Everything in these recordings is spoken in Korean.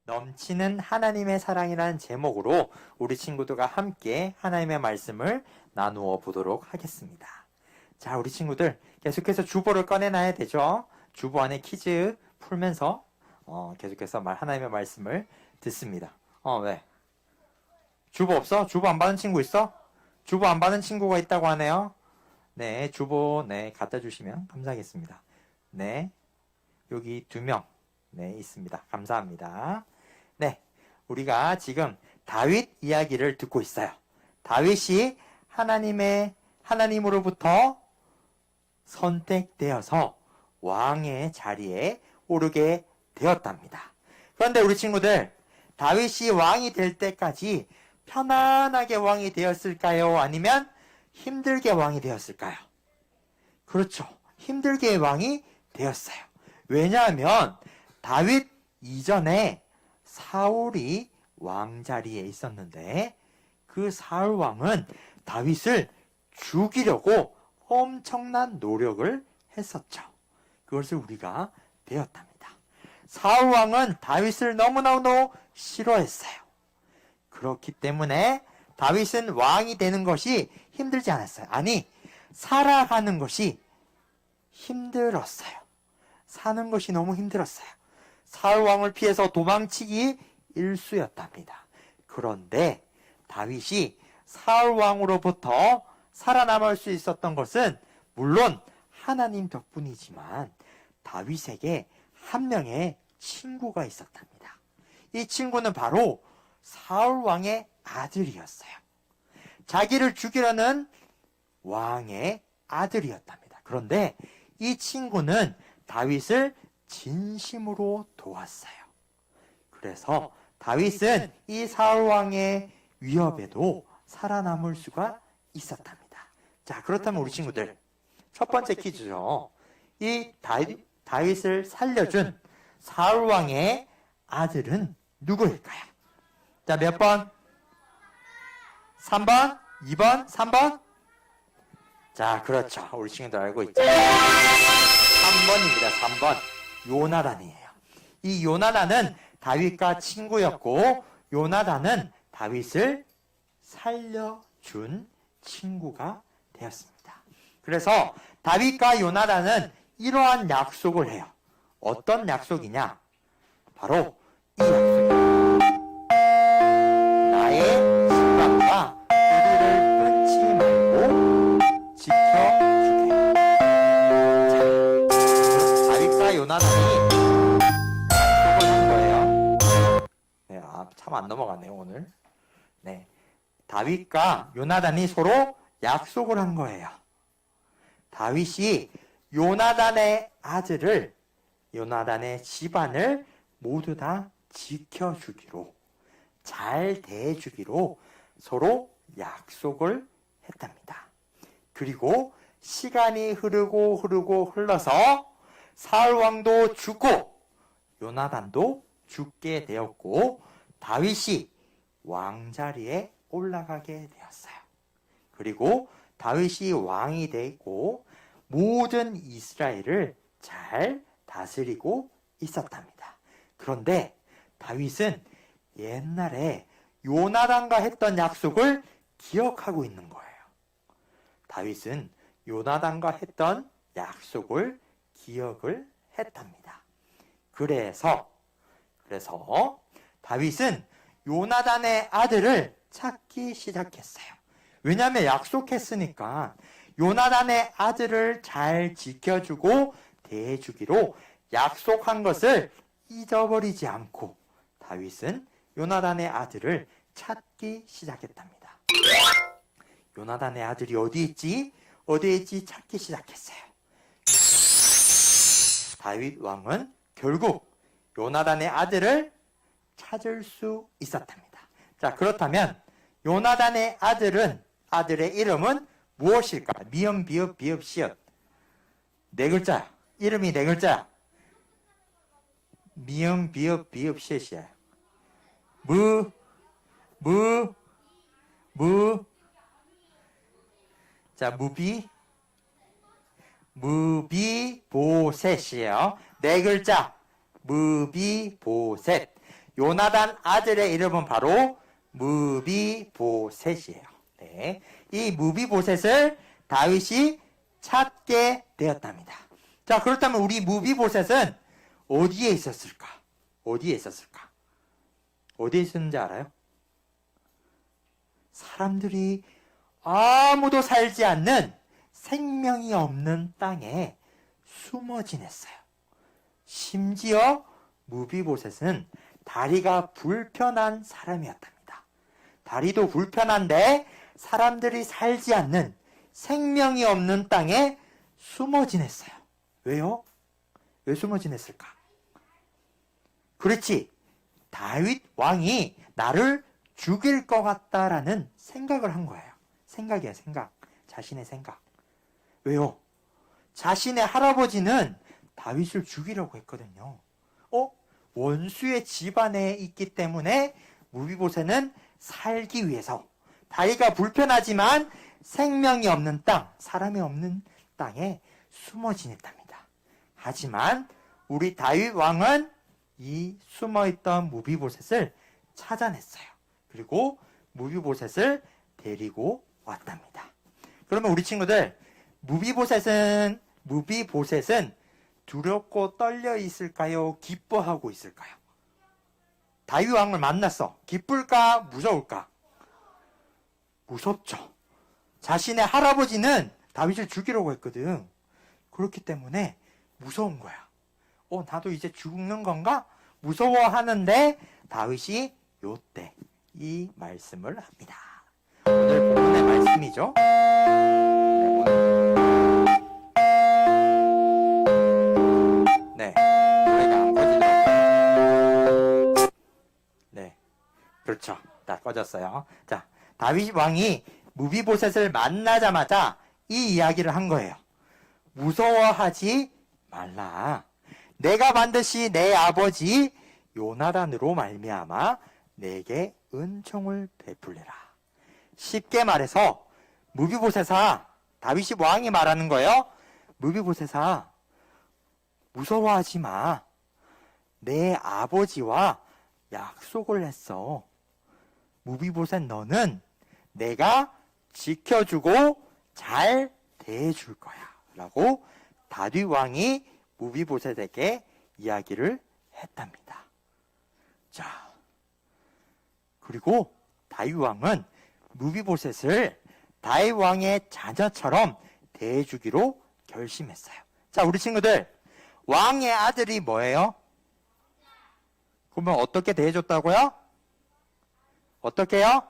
넘치는 하나님의 사랑이라는 제목으로 우리 친구들과 함께 하나님의 말씀을 나누어 보도록 하겠습니다. 자, 우리 친구들 계속해서 주보를 꺼내놔야 되죠. 주보 안에 퀴즈 풀면서 계속해서 하나님의 말씀을 듣습니다. 왜? 주보 없어? 주보 안 받은 친구 있어? 주보 안 받은 친구가 있다고 하네요. 네, 주보 갖다 주시면 감사하겠습니다. 네, 여기 2명 있습니다. 감사합니다. 네, 우리가 지금 다윗 이야기를 듣고 있어요. 다윗이 하나님으로부터 선택되어서 왕의 자리에 오르게 되었답니다. 그런데 우리 친구들, 다윗이 왕이 될 때까지 편안하게 왕이 되었을까요? 아니면 힘들게 왕이 되었을까요? 그렇죠. 힘들게 왕이 되었어요. 왜냐하면 다윗 이전에 사울이 왕자리에 있었는데 그 사울 왕은 다윗을 죽이려고 엄청난 노력을 했었죠. 그것을 우리가 배웠답니다. 사울 왕은 다윗을 너무너무 싫어했어요. 그렇기 때문에 다윗은 왕이 되는 것이 힘들지 않았어요. 아니, 살아가는 것이 힘들었어요. 사는 것이 너무 힘들었어요. 사울 왕을 피해서 도망치기 일쑤였답니다. 그런데 다윗이 사울 왕으로부터 살아남을 수 있었던 것은 물론 하나님 덕분이지만 다윗에게 한 명의 친구가 있었답니다. 이 친구는 바로 사울 왕의 아들이었어요. 자기를 죽이려는 왕의 아들이었답니다. 그런데 이 친구는 다윗을 진심으로 도왔어요. 그래서 다윗은 이 사울 왕의 위협에도 살아남을 수가 있었답니다. 자, 그렇다면 우리 친구들, 첫 번째 퀴즈죠. 이 다윗을 살려준 사울 왕의 아들은 누구일까요? 자, 몇 번? 3번? 2번? 3번? 자, 그렇죠. 우리 친구들 알고 있죠? 3번입니다. 3번. 요나단이에요. 이 요나단은 다윗과 친구였고, 요나단은 다윗을 살려준 친구가 되었습니다. 그래서 다윗과 요나단은 이러한 약속을 해요. 어떤 약속이냐? 바로 이 약속입니다. 나의 집안과 우리를 끊지 말고 지켜주게. 자, 다윗과 요나단이 약속을 한 거예요. 네, 참 안 넘어가네요 오늘. 네, 다윗과 요나단이 서로 약속을 한 거예요. 다윗이 요나단의 아들을, 요나단의 집안을 모두 다 지켜주기로, 잘 대해주기로 서로 약속을 했답니다. 그리고 시간이 흘러서 사울 왕도 죽고 요나단도 죽게 되었고 다윗이 왕자리에 올라가게 되었어요. 그리고 다윗이 왕이 되고 모든 이스라엘을 잘 다스리고 있었답니다. 그런데 다윗은 옛날에 요나단과 했던 약속을 기억하고 있는 거예요. 다윗은 요나단과 했던 약속을 기억을 했답니다. 그래서 다윗은 요나단의 아들을 찾기 시작했어요. 왜냐하면 약속했으니까 요나단의 아들을 잘 지켜주고 대해주기로 약속한 것을 잊어버리지 않고 다윗은 요나단의 아들을 찾기 시작했답니다. 요나단의 아들이 어디에 있지 찾기 시작했어요. 다윗 왕은 결국 요나단의 아들을 찾을 수 있었답니다. 자, 그렇다면 요나단의 아들의 이름은 무엇일까? 미음, 비읍, 비읍, 시옷. 4글자. 이름이 4글자. 미음, 비읍, 비읍, 시옷이야. 자, 무비보셋이에요. 4글자. 무비보셋. 요나단 아들의 이름은 바로 무비보셋이에요. 네. 이 무비보셋을 다윗이 찾게 되었답니다. 자, 그렇다면 우리 무비보셋은 어디에 있었을까? 어디에 있었을까? 어디에 있었는지 알아요? 사람들이 아무도 살지 않는 생명이 없는 땅에 숨어 지냈어요. 심지어 무비보셋은 다리가 불편한 사람이었답니다. 다리도 불편한데 사람들이 살지 않는 생명이 없는 땅에 숨어 지냈어요. 왜요? 왜 숨어 지냈을까? 그렇지. 다윗 왕이 나를 죽일 것 같다라는 생각을 한 거예요. 생각이야, 생각. 자신의 생각. 왜요? 자신의 할아버지는 다윗을 죽이려고 했거든요. 원수의 집안에 있기 때문에 무비보셋은 살기 위해서 다리가 불편하지만 생명이 없는 땅, 사람이 없는 땅에 숨어 지냈답니다. 하지만 우리 다윗 왕은 이 숨어있던 무비보셋을 찾아냈어요. 그리고 무비보셋을 데리고 왔답니다. 그러면 우리 친구들, 무비보셋은 두렵고 떨려 있을까요? 기뻐하고 있을까요? 다윗 왕을 만났어. 기쁠까? 무서울까? 무섭죠. 자신의 할아버지는 다윗을 죽이려고 했거든. 그렇기 때문에 무서운 거야. 나도 이제 죽는 건가? 무서워하는데 다윗이 요때 이 말씀을 합니다. 오늘 본문의 말씀이죠. 네, 노래가 안 꺼지죠. 네, 그렇죠. 다 꺼졌어요. 자, 다윗 왕이 무비보셋을 만나자마자 이 이야기를 한 거예요. 무서워하지 말라. 내가 반드시 내 아버지 요나단으로 말미암아 내게 은총을 베풀리라. 쉽게 말해서 무비보셋아, 다윗이 왕이 말하는 거예요. 무비보셋아, 무서워하지 마. 내 아버지와 약속을 했어. 무비보셋, 너는 내가 지켜주고 잘 대해줄 거야. 라고 다윗 왕이 무비보셋에게 이야기를 했답니다. 자, 그리고 다윗 왕은 무비보셋을 다윗 왕의 자녀처럼 대해주기로 결심했어요. 자, 우리 친구들, 왕의 아들이 뭐예요? 그러면 어떻게 대해줬다고요? 어떻게요?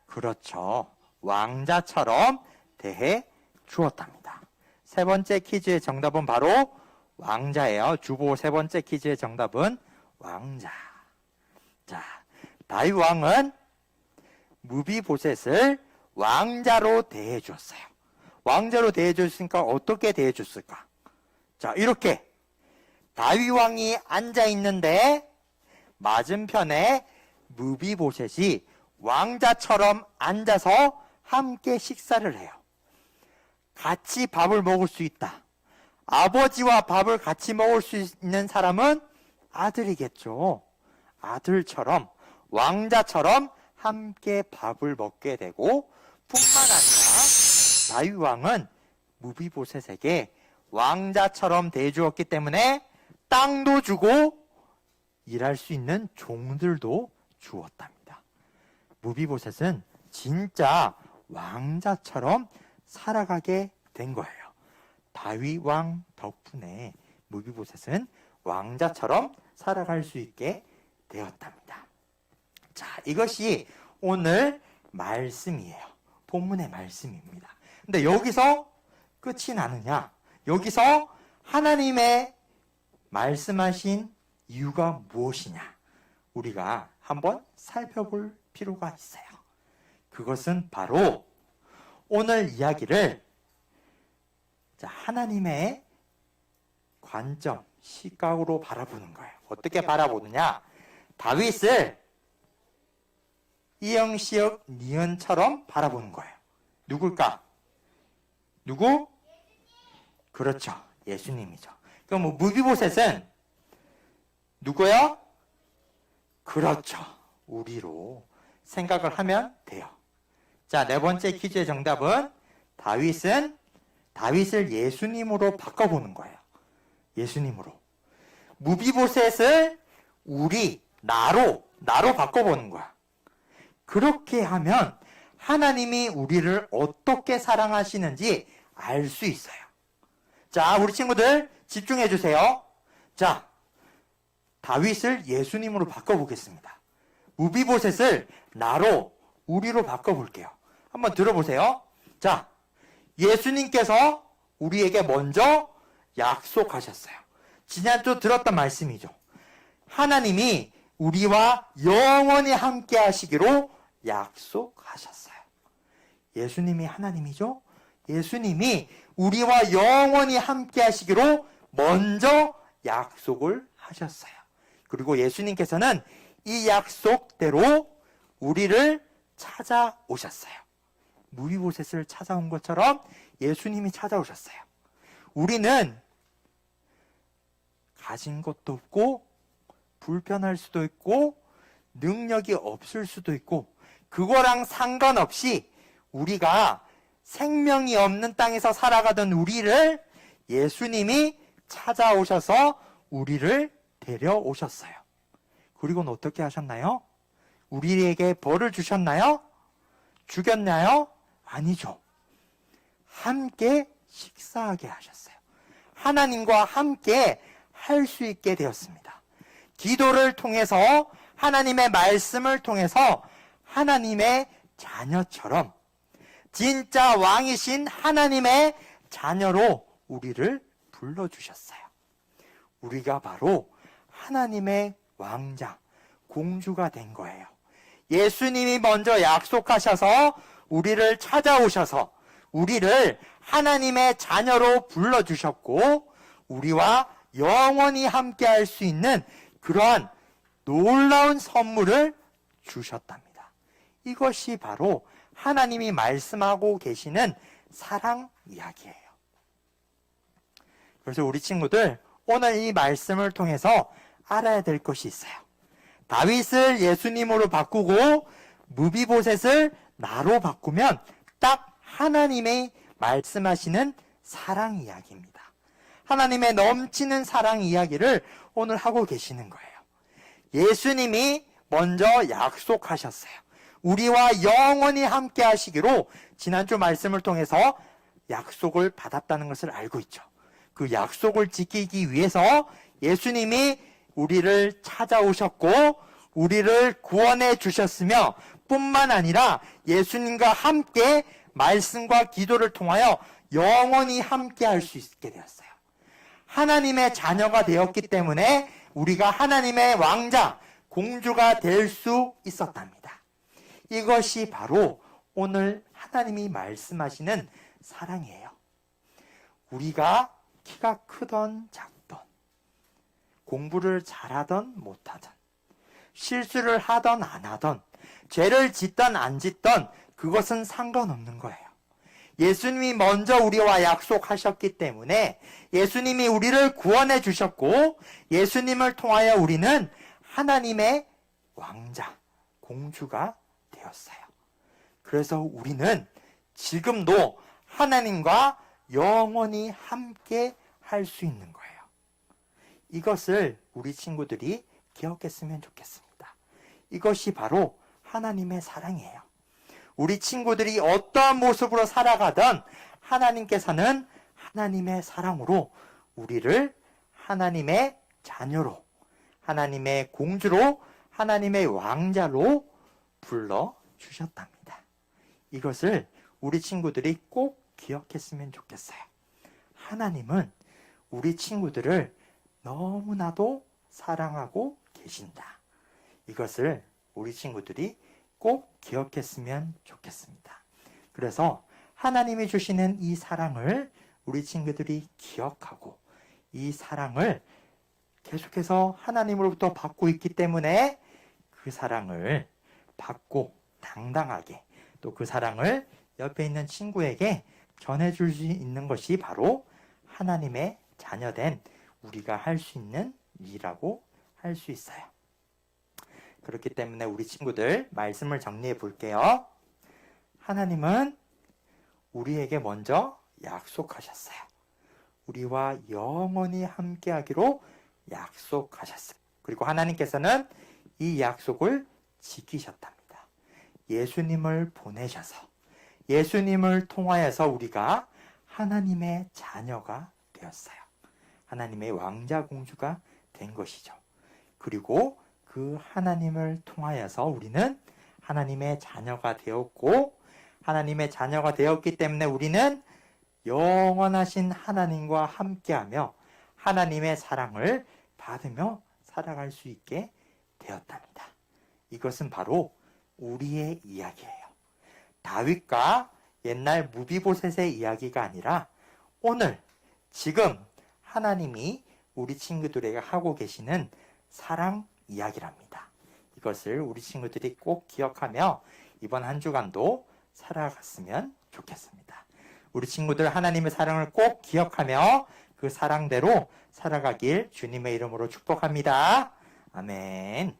그렇죠. 왕자처럼 대해 주었답니다. 세 번째 퀴즈의 정답은 바로 왕자예요. 주보 세 번째 퀴즈의 정답은 왕자. 자, 다윗 왕은 무비보셋을 왕자로 대해 주었어요. 왕자로 대해 줬으니까 어떻게 대해 줬을까? 자, 이렇게 다윗 왕이 앉아 있는데 맞은편에 무비보셋이 왕자처럼 앉아서 함께 식사를 해요. 같이 밥을 먹을 수 있다. 아버지와 밥을 같이 먹을 수 있는 사람은 아들이겠죠. 아들처럼, 왕자처럼 함께 밥을 먹게 되고, 뿐만 아니라 다윗 왕은 무비보셋에게 왕자처럼 대해주었기 때문에 땅도 주고 일할 수 있는 종들도 주었답니다. 무비보셋은 진짜 왕자처럼 살아가게 된 거예요. 다윗 왕 덕분에 무비보셋은 왕자처럼 살아갈 수 있게 되었답니다. 자, 이것이 오늘 말씀이에요. 본문의 말씀입니다. 근데 여기서 끝이 나느냐? 여기서 하나님의 말씀하신 이유가 무엇이냐? 우리가 한번 살펴볼 필요가 있어요. 그것은 바로 오늘 이야기를 하나님의 관점, 시각으로 바라보는 거예요. 어떻게 바라보느냐? 다윗을 이응, 시읒, 니은처럼 바라보는 거예요. 누굴까? 누구? 그렇죠. 예수님이죠. 그럼 무비보셋은 누구요? 그렇죠. 우리로 생각을 하면 돼요. 자, 네 번째 퀴즈의 정답은 다윗을 예수님으로 바꿔보는 거예요. 예수님으로. 무비보셋을 나로 바꿔보는 거야. 그렇게 하면 하나님이 우리를 어떻게 사랑하시는지 알 수 있어요. 자, 우리 친구들 집중해 주세요. 자, 다윗을 예수님으로 바꿔보겠습니다. 무비보셋을 우리로 바꿔볼게요. 한번 들어보세요. 자, 예수님께서 우리에게 먼저 약속하셨어요. 지난주 들었던 말씀이죠. 하나님이 우리와 영원히 함께 하시기로 약속하셨어요. 예수님이 하나님이죠. 예수님이 우리와 영원히 함께 하시기로 먼저 약속을 하셨어요. 그리고 예수님께서는 이 약속대로 우리를 찾아오셨어요. 무비보셋을 찾아온 것처럼 예수님이 찾아오셨어요. 우리는 가진 것도 없고 불편할 수도 있고 능력이 없을 수도 있고 그거랑 상관없이 우리가 생명이 없는 땅에서 살아가던 우리를 예수님이 찾아오셔서 우리를 데려오셨어요. 그리고는 어떻게 하셨나요? 우리에게 벌을 주셨나요? 죽였나요? 아니죠. 함께 식사하게 하셨어요. 하나님과 함께 할 수 있게 되었습니다. 기도를 통해서 하나님의 말씀을 통해서 하나님의 자녀처럼 진짜 왕이신 하나님의 자녀로 우리를 불러주셨어요. 우리가 바로 하나님의 왕자, 공주가 된 거예요. 예수님이 먼저 약속하셔서 우리를 찾아오셔서 우리를 하나님의 자녀로 불러주셨고 우리와 영원히 함께 할 수 있는 그러한 놀라운 선물을 주셨답니다. 이것이 바로 하나님이 말씀하고 계시는 사랑 이야기예요. 그래서 우리 친구들 오늘 이 말씀을 통해서 알아야 될 것이 있어요. 다윗을 예수님으로 바꾸고 무비보셋을 나로 바꾸면 딱 하나님의 말씀하시는 사랑 이야기입니다. 하나님의 넘치는 사랑 이야기를 오늘 하고 계시는 거예요. 예수님이 먼저 약속하셨어요. 우리와 영원히 함께 하시기로 지난주 말씀을 통해서 약속을 받았다는 것을 알고 있죠. 그 약속을 지키기 위해서 예수님이 우리를 찾아오셨고 우리를 구원해 주셨으며 뿐만 아니라 예수님과 함께 말씀과 기도를 통하여 영원히 함께 할 수 있게 되었어요. 하나님의 자녀가 되었기 때문에 우리가 하나님의 왕자, 공주가 될 수 있었답니다. 이것이 바로 오늘 하나님이 말씀하시는 사랑이에요. 우리가 키가 크던 작던, 공부를 잘하던 못하던, 실수를 하던 안 하던, 죄를 짓던 안 짓던 그것은 상관없는 거예요. 예수님이 먼저 우리와 약속하셨기 때문에 예수님이 우리를 구원해 주셨고 예수님을 통하여 우리는 하나님의 왕자, 공주가 되었어요. 그래서 우리는 지금도 하나님과 영원히 함께 할 수 있는 거예요. 이것을 우리 친구들이 기억했으면 좋겠습니다. 이것이 바로 하나님의 사랑이에요. 우리 친구들이 어떠한 모습으로 살아가든 하나님께서는 하나님의 사랑으로 우리를 하나님의 자녀로, 하나님의 공주로, 하나님의 왕자로 불러주셨답니다. 이것을 우리 친구들이 꼭 기억했으면 좋겠어요. 하나님은 우리 친구들을 너무나도 사랑하고 계신다. 이것을 우리 친구들이 꼭 기억했으면 좋겠습니다. 그래서 하나님이 주시는 이 사랑을 우리 친구들이 기억하고 이 사랑을 계속해서 하나님으로부터 받고 있기 때문에 그 사랑을 받고 당당하게 또 그 사랑을 옆에 있는 친구에게 전해줄 수 있는 것이 바로 하나님의 자녀된 우리가 할 수 있는 일이라고 할 수 있어요. 그렇기 때문에 우리 친구들 말씀을 정리해 볼게요. 하나님은 우리에게 먼저 약속하셨어요. 우리와 영원히 함께하기로 약속하셨어요. 그리고 하나님께서는 이 약속을 지키셨답니다. 예수님을 보내셔서 예수님을 통하여서 우리가 하나님의 자녀가 되었어요. 하나님의 왕자 공주가 된 것이죠. 그리고 그 하나님을 통하여서 우리는 하나님의 자녀가 되었고, 하나님의 자녀가 되었기 때문에 우리는 영원하신 하나님과 함께하며 하나님의 사랑을 받으며 살아갈 수 있게 되었답니다. 이것은 바로 우리의 이야기예요. 다윗과 옛날 무비보셋의 이야기가 아니라 오늘 지금 하나님이 우리 친구들에게 하고 계시는 사랑 이야기랍니다. 이것을 우리 친구들이 꼭 기억하며 이번 한 주간도 살아갔으면 좋겠습니다. 우리 친구들 하나님의 사랑을 꼭 기억하며 그 사랑대로 살아가길 주님의 이름으로 축복합니다. 아멘.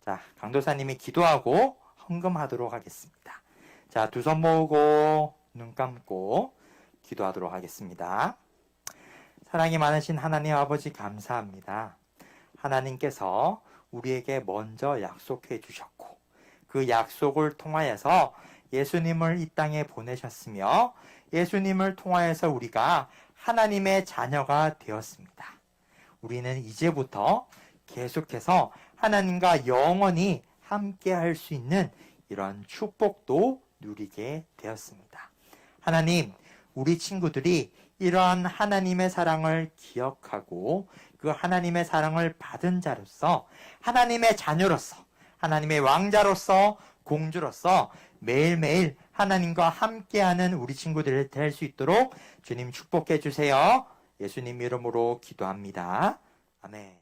자, 강도사님이 기도하고 헌금하도록 하겠습니다. 자, 두 손 모으고 눈 감고 기도하도록 하겠습니다. 사랑이 많으신 하나님 아버지 감사합니다. 하나님께서 우리에게 먼저 약속해 주셨고 그 약속을 통하여서 예수님을 이 땅에 보내셨으며 예수님을 통하여서 우리가 하나님의 자녀가 되었습니다. 우리는 이제부터 계속해서 하나님과 영원히 함께 할 수 있는 이런 축복도 누리게 되었습니다. 하나님, 우리 친구들이 이러한 하나님의 사랑을 기억하고 그 하나님의 사랑을 받은 자로서 하나님의 자녀로서 하나님의 왕자로서 공주로서 매일매일 하나님과 함께하는 우리 친구들 될 수 있도록 주님 축복해 주세요. 예수님 이름으로 기도합니다. 아멘.